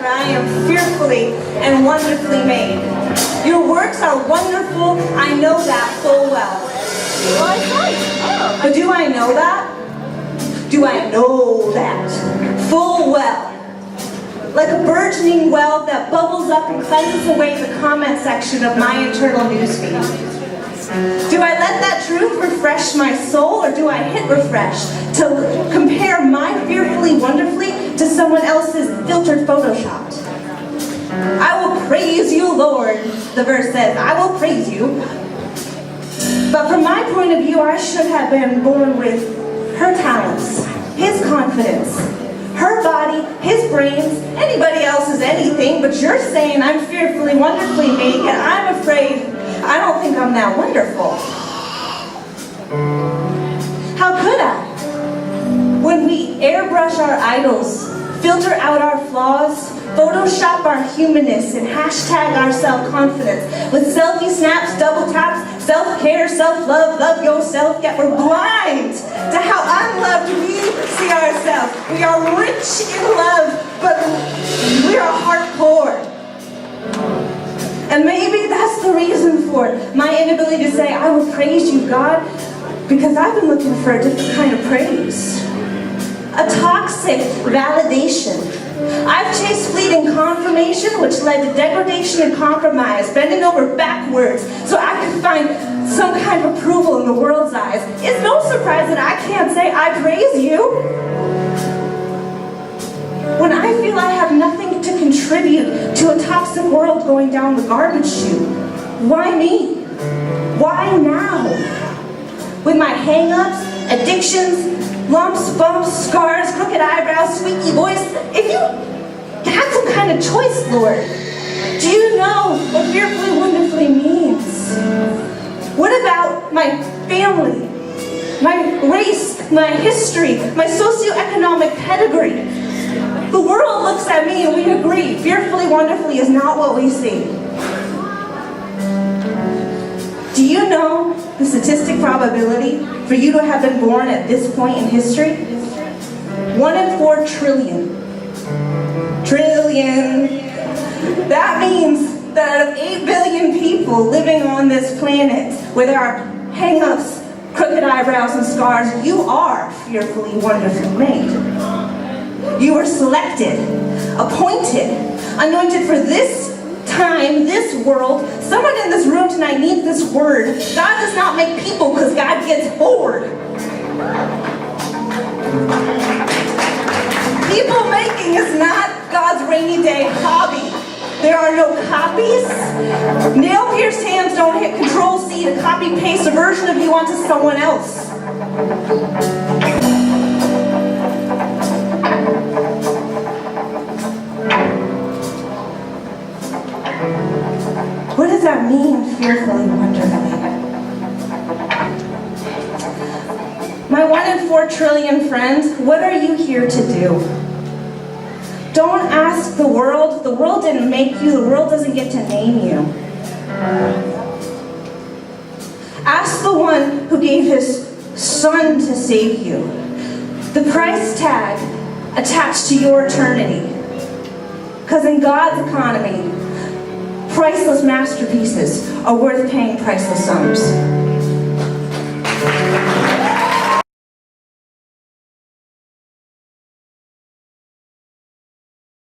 for I am fearfully and wonderfully made. Your works are wonderful, I know that full well. But do I know that? Do I know that full well? Like a burgeoning well that bubbles up and cleanses away the comment section of my internal newsfeed. Do I let that truth refresh my soul, or do I hit refresh to compare my fearfully wonderfully to someone else's filtered photoshopped? I will praise you, Lord, the verse says. I will praise you. But from my point of view, I should have been born with her talents, his confidence, her body, his brains, anybody else's anything, but you're saying I'm fearfully, wonderfully made, and I'm afraid I don't think I'm that wonderful. How could I? When we airbrush our idols, filter out our flaws, Photoshop our humanness, and hashtag our self-confidence with selfie snaps, double taps, self-care, self-love, love yourself, yet we're blind to how unloved we see ourselves. We are rich in love, but we are heart poor. And maybe that's the reason for my inability to say, I will praise you, God, because I've been looking for a different kind of praise. A toxic validation. I've chased fleeting confirmation, which led to degradation and compromise, bending over backwards so I could find some kind of approval in the world's eyes. It's no surprise that I can't say, I praise you, when I feel I have nothing to contribute to a toxic world going down the garbage chute. Why me? Why now? With my hang-ups, addictions, lumps, bumps, scars, crooked eyebrows, squeaky voice. If you had some kind of choice, Lord, do you know what fearfully, wonderfully means? What about my family, my race, my history, my socioeconomic pedigree? The world looks at me and we agree, fearfully, wonderfully is not what we see. Do you know the statistic probability for you to have been born at this point in history? 1 in 4 trillion. Trillion. That means that out of 8 billion people living on this planet, where there are hang-ups, crooked eyebrows, and scars, you are fearfully, wonderfully made. You were selected, appointed, anointed for this time, this world. Someone in this room tonight needs this word. God does not make people because God gets bored. People making is not God's rainy day hobby. There are no copies. Nail-pierced hands don't hit Control-C to copy-paste a version of you onto someone else. What does that mean, fearfully, wonderfully? My 1 in 4 trillion friends, what are you here to do? Don't ask the world. The world didn't make you. The world doesn't get to name you. Ask the one who gave his son to save you. The price tag attached to your eternity. Because in God's economy, priceless masterpieces are worth paying priceless sums.